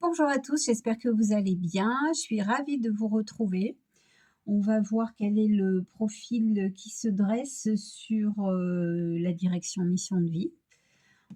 Bonjour à tous, j'espère que vous allez bien. Je suis ravie de vous retrouver. On va voir quel est le profil qui se dresse sur la direction mission de vie.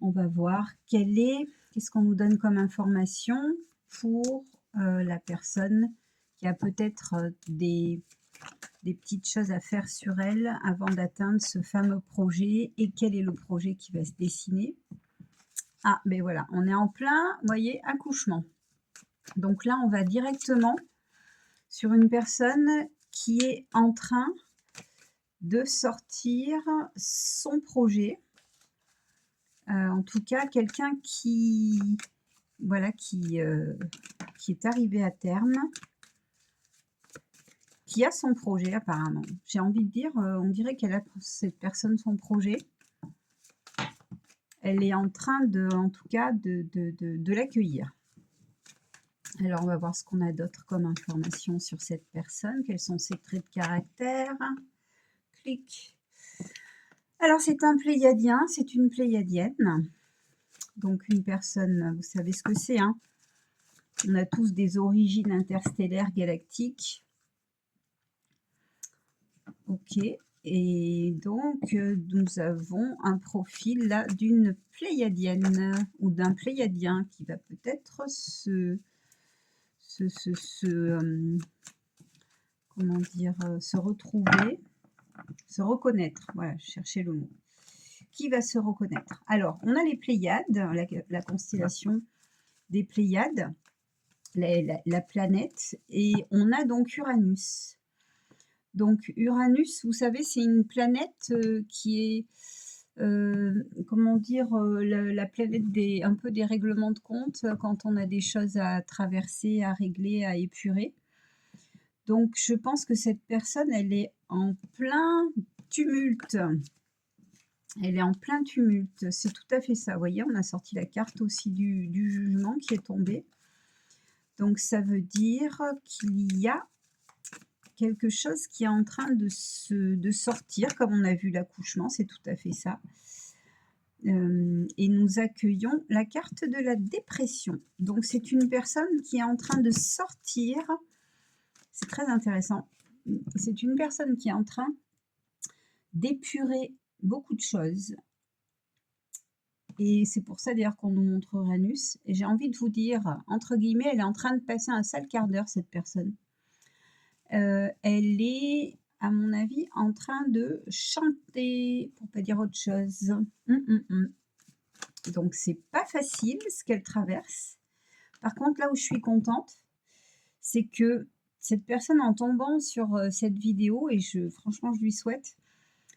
On va voir qu'est-ce qu'on nous donne comme information pour la personne qui a peut-être des petites choses à faire sur elle avant d'atteindre ce fameux projet et quel est le projet qui va se dessiner. Ah, ben voilà, on est en plein, vous voyez, accouchement. Donc là, on va directement sur une personne qui est en train de sortir son projet. En tout cas, quelqu'un voilà, qui est arrivé à terme, qui a son projet apparemment. J'ai envie de dire, on dirait qu'elle a cette personne son projet. Elle est en train en tout cas, de l'accueillir. Alors, on va voir ce qu'on a d'autre comme information sur cette personne. Quels sont ses traits de caractère? Clic. Alors, c'est un pléiadien, c'est une pléiadienne. Donc, une personne, vous savez ce que c'est, hein? On a tous des origines interstellaires galactiques. Ok. Et donc, nous avons un profil là d'une pléiadienne ou d'un pléiadien qui va peut-être comment dire, se retrouver, se reconnaître. Voilà, je cherchais le mot. Qui va se reconnaître? Alors, on a les Pléiades, la constellation des Pléiades, la planète, et on a donc Uranus. Donc, Uranus, vous savez, c'est une planète qui est, comment dire, la planète un peu des règlements de compte, quand on a des choses à traverser, à régler, à épurer. Donc, je pense que cette personne, elle est en plein tumulte. Elle est en plein tumulte, c'est tout à fait ça. Vous voyez, on a sorti la carte aussi du jugement qui est tombé. Donc, ça veut dire qu'il y a quelque chose qui est en train de sortir, comme on a vu l'accouchement, c'est tout à fait ça. Et nous accueillons la carte de la dépression. Donc, c'est une personne qui est en train de sortir. C'est très intéressant. C'est une personne qui est en train d'épurer beaucoup de choses. Et c'est pour ça d'ailleurs qu'on nous montre Uranus. Et j'ai envie de vous dire, entre guillemets, elle est en train de passer un sale quart d'heure, cette personne. Elle est, à mon avis, en train de chanter, pour pas dire autre chose. Donc, c'est pas facile ce qu'elle traverse. Par contre, là où je suis contente, c'est que cette personne, en tombant sur cette vidéo, et franchement, je lui souhaite,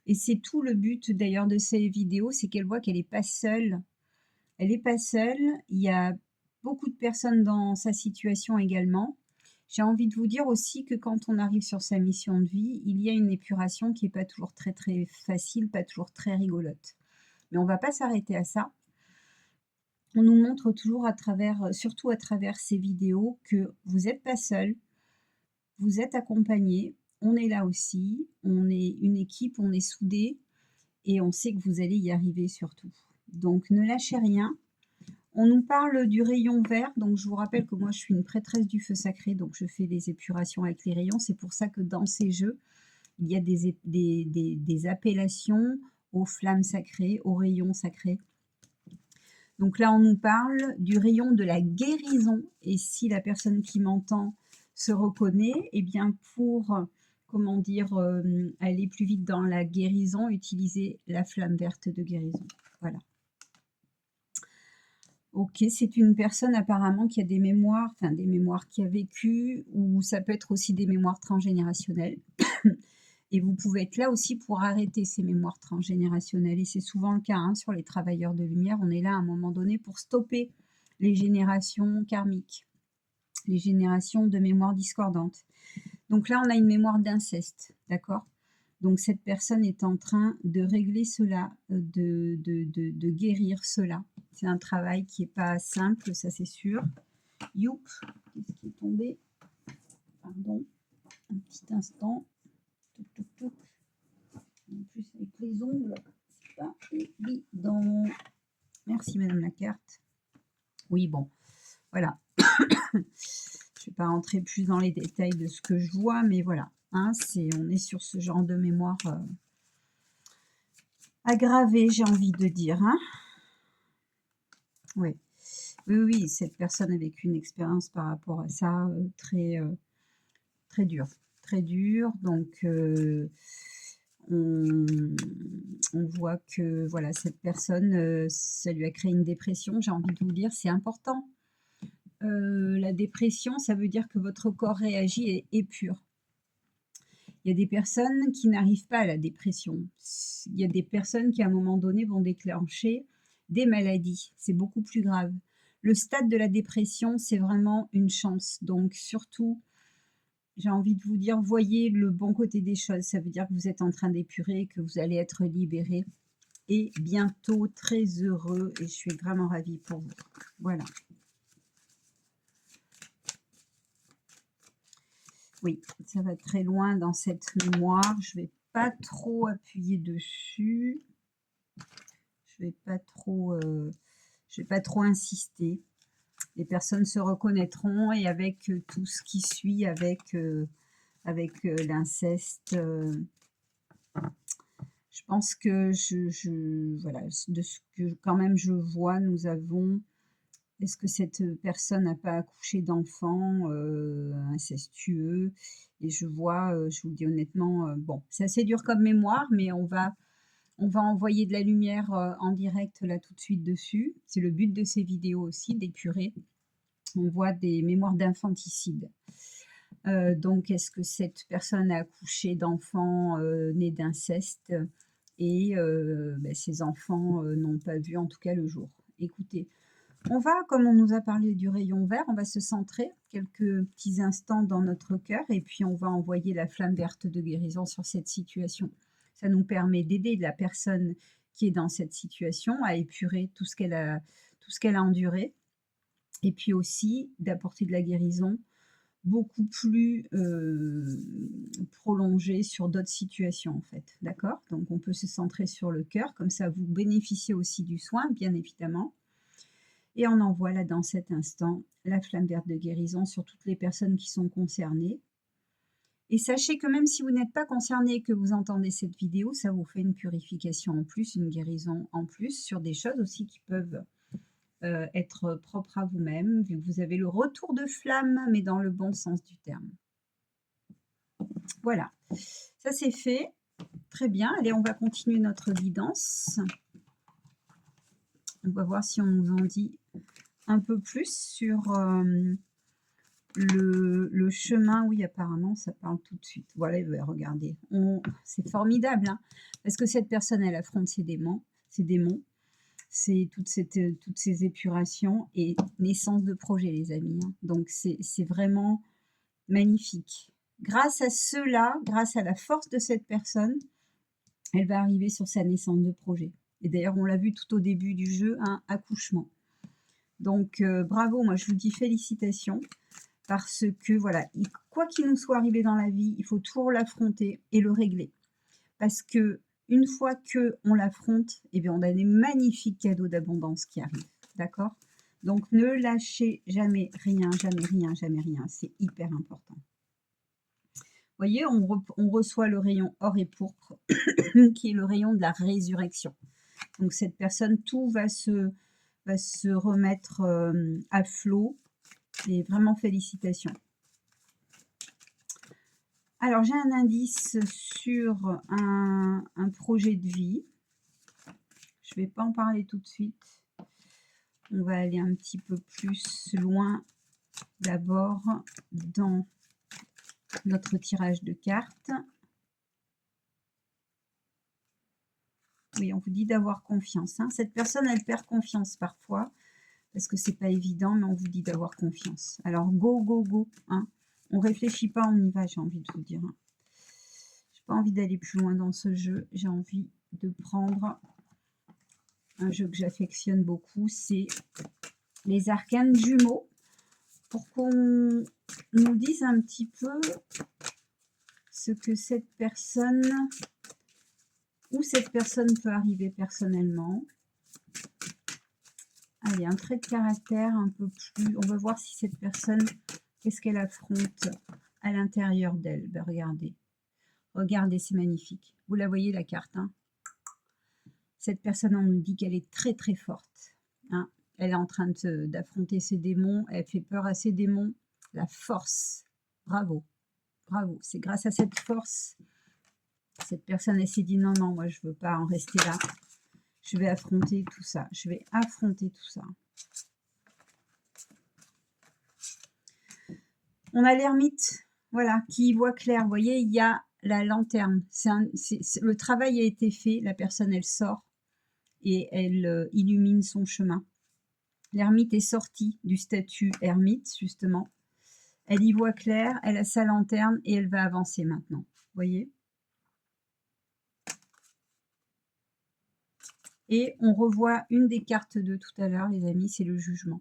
et c'est tout le but d'ailleurs de ces vidéos, c'est qu'elle voit qu'elle n'est pas seule. Elle n'est pas seule, il y a beaucoup de personnes dans sa situation également. J'ai envie de vous dire aussi que quand on arrive sur sa mission de vie, il y a une épuration qui n'est pas toujours très très facile, pas toujours très rigolote. Mais on ne va pas s'arrêter à ça. On nous montre toujours surtout à travers ces vidéos, que vous n'êtes pas seul, vous êtes accompagné, on est là aussi, on est une équipe, on est soudés et on sait que vous allez y arriver surtout. Donc ne lâchez rien. On nous parle du rayon vert, donc je vous rappelle que moi je suis une prêtresse du feu sacré, donc je fais des épurations avec les rayons. C'est pour ça que dans ces jeux, il y a des appellations aux flammes sacrées, aux rayons sacrés. Donc là, on nous parle du rayon de la guérison. Et si la personne qui m'entend se reconnaît, eh bien pour, comment dire, aller plus vite dans la guérison, utilisez la flamme verte de guérison. Voilà. Ok, c'est une personne apparemment qui a des mémoires qui a vécu, ou ça peut être aussi des mémoires transgénérationnelles. Et vous pouvez être là aussi pour arrêter ces mémoires transgénérationnelles. Et c'est souvent le cas hein, sur les travailleurs de lumière. On est là à un moment donné pour stopper les générations karmiques, les générations de mémoires discordantes. Donc là, on a une mémoire d'inceste, d'accord? Donc cette personne est en train de régler cela, de guérir cela. C'est un travail qui n'est pas simple, ça c'est sûr. Youp, qu'est-ce qui est tombé? Pardon, un petit instant. Touc, touc, touc. En plus avec les ongles, c'est pas évident. Merci Madame la carte. Oui, bon, voilà. Je ne vais pas rentrer plus dans les détails de ce que je vois, mais voilà, hein, on est sur ce genre de mémoire aggravée, j'ai envie de dire, hein. Oui. Oui, oui, cette personne a vécu une expérience par rapport à ça, très dure. Très dure, donc on on voit que, voilà, cette personne, ça lui a créé une dépression. J'ai envie de vous dire, c'est important. La dépression, ça veut dire que votre corps réagit et est pur. Il y a des personnes qui n'arrivent pas à la dépression. Il y a des personnes qui, à un moment donné, vont déclencher des maladies. C'est beaucoup plus grave. Le stade de la dépression, c'est vraiment une chance. Donc surtout, j'ai envie de vous dire, voyez le bon côté des choses. Ça veut dire que vous êtes en train d'épurer, que vous allez être libéré et bientôt très heureux. Et je suis vraiment ravie pour vous. Voilà. Oui, ça va très loin dans cette mémoire. Je vais pas trop appuyer dessus. Je vais pas trop insister. Les personnes se reconnaîtront et avec tout ce qui suit, avec l'inceste, je pense que voilà, de ce que quand même je vois, nous avons. Est-ce que cette personne n'a pas accouché d'enfants incestueux? Et je vois, je vous le dis honnêtement, bon, c'est assez dur comme mémoire, mais on va envoyer de la lumière en direct là tout de suite dessus. C'est le but de ces vidéos aussi, d'épurer. On voit des mémoires d'infanticide. Donc, est-ce que cette personne a accouché d'enfants nés d'inceste et ces enfants n'ont pas vu en tout cas le jour? Écoutez, on va, comme on nous a parlé du rayon vert, on va se centrer quelques petits instants dans notre cœur et puis on va envoyer la flamme verte de guérison sur cette situation. Ça nous permet d'aider la personne qui est dans cette situation à épurer tout ce qu'elle a enduré et puis aussi d'apporter de la guérison beaucoup plus prolongée sur d'autres situations en fait, d'accord? Donc on peut se centrer sur le cœur, comme ça vous bénéficiez aussi du soin, bien évidemment. Et on envoie là dans cet instant la flamme verte de guérison sur toutes les personnes qui sont concernées. Et sachez que même si vous n'êtes pas concerné et que vous entendez cette vidéo, ça vous fait une purification en plus, une guérison en plus sur des choses aussi qui peuvent être propres à vous-même, vu que vous avez le retour de flamme, mais dans le bon sens du terme. Voilà, ça c'est fait. Très bien, allez, on va continuer notre guidance. On va voir si on nous en dit un peu plus sur le chemin. Oui, apparemment, ça parle tout de suite. Voilà, regardez, c'est formidable, hein, parce que cette personne, elle affronte ses démons, c'est toutes ces épurations et naissance de projets, les amis, hein. Donc, c'est vraiment magnifique. Grâce à cela, grâce à la force de cette personne, elle va arriver sur sa naissance de projet. Et d'ailleurs, on l'a vu tout au début du jeu, un accouchement. Donc, bravo, moi je vous dis félicitations, parce que voilà, quoi qu'il nous soit arrivé dans la vie, il faut toujours l'affronter et le régler. Parce que une fois qu'on l'affronte, eh bien, on a des magnifiques cadeaux d'abondance qui arrivent, d'accord? Donc, ne lâchez jamais rien, jamais rien, jamais rien. C'est hyper important. Vous voyez, on reçoit le rayon or et pourpre, qui est le rayon de la résurrection. Donc, cette personne, tout va se remettre à flot. Et vraiment félicitations. Alors, j'ai un indice sur un projet de vie. Je ne vais pas en parler tout de suite. On va aller un petit peu plus loin d'abord dans notre tirage de cartes. Oui, on vous dit d'avoir confiance, hein. Cette personne, elle perd confiance parfois, parce que c'est pas évident, mais on vous dit d'avoir confiance. Alors, go, go, go, hein. On réfléchit pas, on y va, j'ai envie de vous dire. J'ai pas envie d'aller plus loin dans ce jeu. J'ai envie de prendre un jeu que j'affectionne beaucoup, c'est les arcanes jumeaux, pour qu'on nous dise un petit peu ce que cette personne, où cette personne peut arriver personnellement. Allez, un trait de caractère un peu plus... On va voir si cette personne, qu'est-ce qu'elle affronte à l'intérieur d'elle. Ben, regardez. Regardez, c'est magnifique. Vous la voyez, la carte, hein? Cette personne, on nous dit qu'elle est très, très forte. Hein? Elle est en train d'affronter ses démons. Elle fait peur à ses démons. La force. Bravo. Bravo. C'est grâce à cette force. Cette personne, elle s'est dit, non, non, moi, je ne veux pas en rester là. Je vais affronter tout ça. Je vais affronter tout ça. On a l'ermite, voilà, qui y voit clair. Vous voyez, il y a la lanterne. Le travail a été fait. La personne, elle sort et elle illumine son chemin. L'ermite est sortie du statut ermite, justement. Elle y voit clair, elle a sa lanterne et elle va avancer maintenant. Vous voyez? Et on revoit une des cartes de tout à l'heure, les amis, c'est le jugement.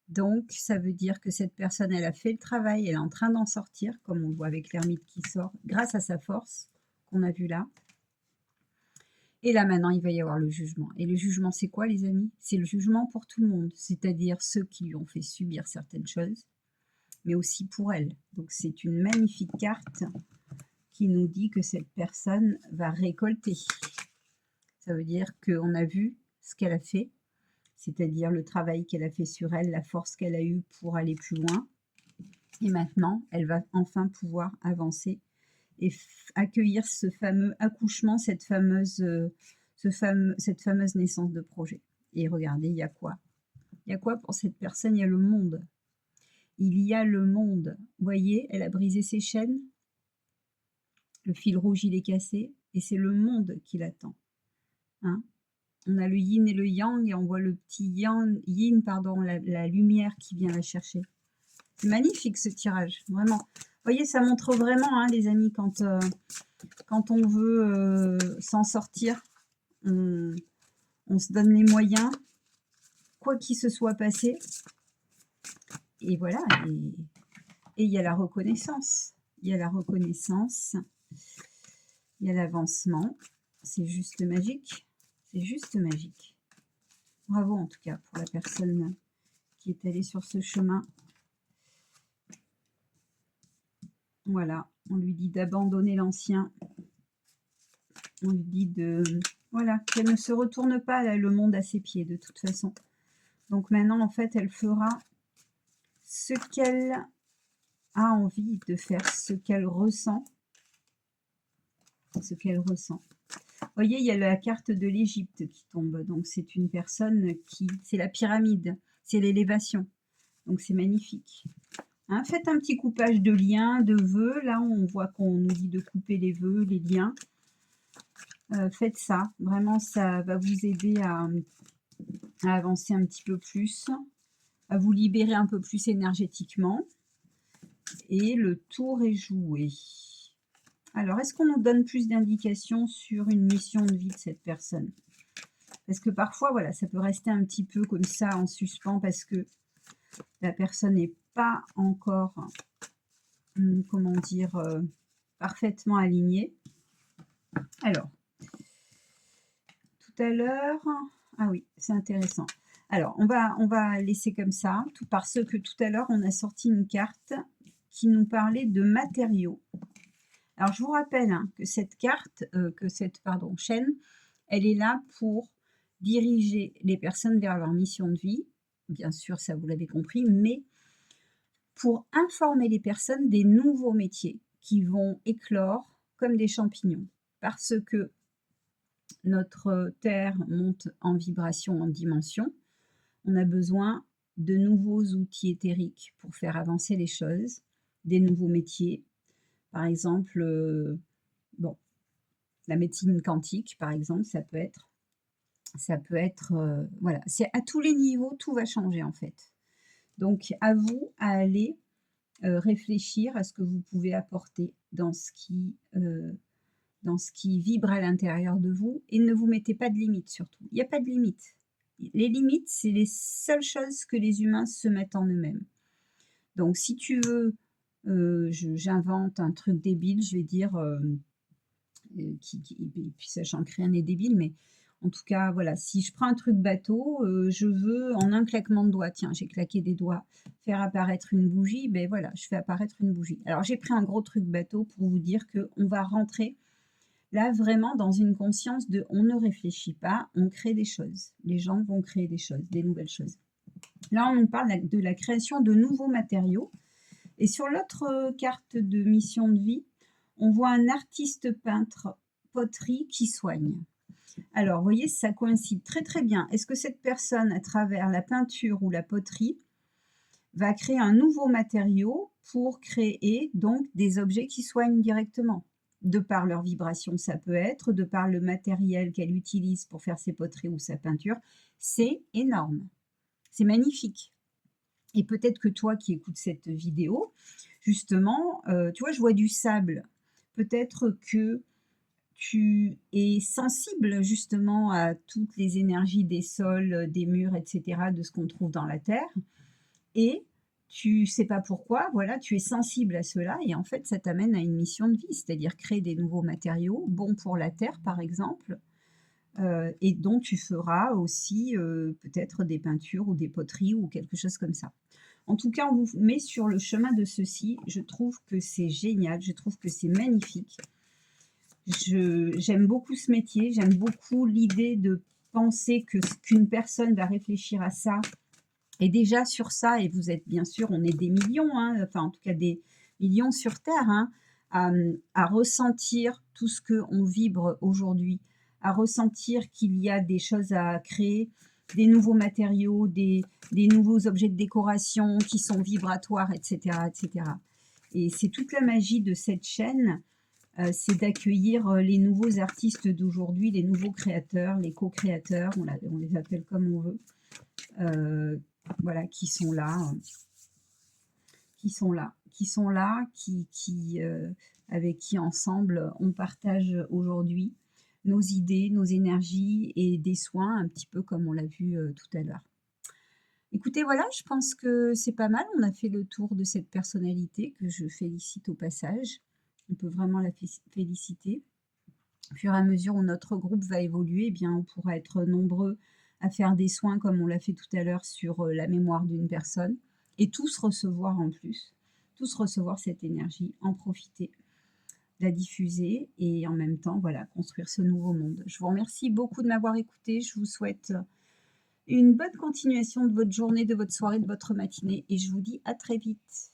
Donc, ça veut dire que cette personne, elle a fait le travail, elle est en train d'en sortir, comme on le voit avec l'ermite qui sort, grâce à sa force qu'on a vu là. Et là, maintenant, il va y avoir le jugement. Et le jugement, c'est quoi, les amis? C'est le jugement pour tout le monde, c'est-à-dire ceux qui lui ont fait subir certaines choses, mais aussi pour elle. Donc, c'est une magnifique carte qui nous dit que cette personne va récolter. Ça veut dire qu'on a vu ce qu'elle a fait, c'est-à-dire le travail qu'elle a fait sur elle, la force qu'elle a eue pour aller plus loin. Et maintenant, elle va enfin pouvoir avancer et accueillir ce fameux accouchement, cette fameuse naissance de projet. Et regardez, il y a quoi? Il y a quoi pour cette personne? Il y a le monde. Il y a le monde. Vous voyez, elle a brisé ses chaînes. Le fil rouge, il est cassé. Et c'est le monde qui l'attend. Hein? On a le yin et le yang, et on voit le petit yin, la lumière qui vient la chercher. C'est magnifique ce tirage, vraiment. Vous voyez, ça montre vraiment, hein, les amis, quand on veut s'en sortir, on se donne les moyens, quoi qu'il se soit passé. Et voilà, et il y a la reconnaissance. Il y a la reconnaissance, il y a l'avancement. C'est juste magique. C'est juste magique. Bravo en tout cas pour la personne qui est allée sur ce chemin. Voilà, on lui dit d'abandonner l'ancien. On lui dit voilà, qu'elle ne se retourne pas, là, le monde à ses pieds de toute façon. Donc maintenant, en fait, elle fera ce qu'elle a envie de faire, ce qu'elle ressent. Ce qu'elle ressent. Vous voyez, il y a la carte de l'Égypte qui tombe. Donc, c'est une personne c'est la pyramide, c'est l'élévation. Donc, c'est magnifique. Hein, faites un petit coupage de liens, de vœux. Là, on voit qu'on nous dit de couper les vœux, les liens. Faites ça. Vraiment, ça va vous aider à avancer un petit peu plus, à vous libérer un peu plus énergétiquement. Et le tour est joué. Alors, est-ce qu'on nous donne plus d'indications sur une mission de vie de cette personne? Parce que parfois, voilà, ça peut rester un petit peu comme ça en suspens parce que la personne n'est pas encore, comment dire, parfaitement alignée. Alors, tout à l'heure, ah oui, c'est intéressant. Alors, on va laisser comme ça, parce que tout à l'heure, on a sorti une carte qui nous parlait de matériaux. Alors, je vous rappelle que cette carte, chaîne, elle est là pour diriger les personnes vers leur mission de vie. Bien sûr, ça vous l'avez compris, mais pour informer les personnes des nouveaux métiers qui vont éclore comme des champignons. Parce que notre Terre monte en vibration, en dimension, on a besoin de nouveaux outils éthériques pour faire avancer les choses, des nouveaux métiers. Par exemple, la médecine quantique, par exemple, ça peut être, voilà, c'est à tous les niveaux, tout va changer en fait. Donc, à vous à aller réfléchir à ce que vous pouvez apporter dans ce qui vibre à l'intérieur de vous, et ne vous mettez pas de limites surtout. Il n'y a pas de limites. Les limites, c'est les seules choses que les humains se mettent en eux-mêmes. Donc, si tu veux, j'invente un truc débile, je vais dire, et puis sachant que rien n'est débile, mais En tout cas, voilà, si je prends un truc bateau, je veux en un claquement de doigts, tiens, j'ai claqué des doigts, faire apparaître une bougie, ben voilà, je fais apparaître une bougie. Alors j'ai pris un gros truc bateau pour vous dire qu'on va rentrer là vraiment dans une conscience de on ne réfléchit pas, on crée des choses. Les gens vont créer des choses, des nouvelles choses. Là, on nous parle de la création de nouveaux matériaux. Et sur l'autre carte de mission de vie, on voit un artiste peintre poterie qui soigne. Alors, vous voyez, ça coïncide très très bien. Est-ce que cette personne, à travers la peinture ou la poterie, va créer un nouveau matériau pour créer donc des objets qui soignent directement? De par leur vibration, ça peut être, de par le matériel qu'elle utilise pour faire ses poteries ou sa peinture. C'est énorme. C'est magnifique. Et peut-être que toi qui écoutes cette vidéo, justement, tu vois, je vois du sable. Peut-être que tu es sensible justement à toutes les énergies des sols, des murs, et cetera, de ce qu'on trouve dans la terre et tu sais pas pourquoi, voilà, tu es sensible à cela et en fait, ça t'amène à une mission de vie, c'est-à-dire créer des nouveaux matériaux bons pour la terre, par exemple, et dont tu feras aussi, peut-être des peintures ou des poteries ou quelque chose comme ça. En tout cas, on vous met sur le chemin de ceci. Je trouve que c'est génial, je trouve que c'est magnifique. J'aime beaucoup ce métier, j'aime beaucoup l'idée de penser qu'une personne va réfléchir à ça et déjà sur ça, et vous êtes bien sûr, on est des millions, hein, enfin en tout cas des millions sur Terre, hein, à ressentir tout ce qu'on vibre aujourd'hui, à ressentir qu'il y a des choses à créer, des nouveaux matériaux, des nouveaux objets de décoration qui sont vibratoires, etc. etc. Et c'est toute la magie de cette chaîne, c'est d'accueillir les nouveaux artistes d'aujourd'hui, les nouveaux créateurs, les co-créateurs, on les appelle comme on veut, voilà, qui sont là, avec qui ensemble on partage aujourd'hui nos idées, nos énergies et des soins, un petit peu comme on l'a vu tout à l'heure. Écoutez, voilà, je pense que c'est pas mal. On a fait le tour de cette personnalité que je félicite au passage. On peut vraiment la féliciter. Au fur et à mesure où notre groupe va évoluer, eh bien, on pourra être nombreux à faire des soins comme on l'a fait tout à l'heure sur la mémoire d'une personne et tous recevoir en plus, tous recevoir cette énergie, en profiter, la diffuser et en même temps, voilà, construire ce nouveau monde. Je vous remercie beaucoup de m'avoir écouté. Je vous souhaite une bonne continuation de votre journée, de votre soirée, de votre matinée et je vous dis à très vite.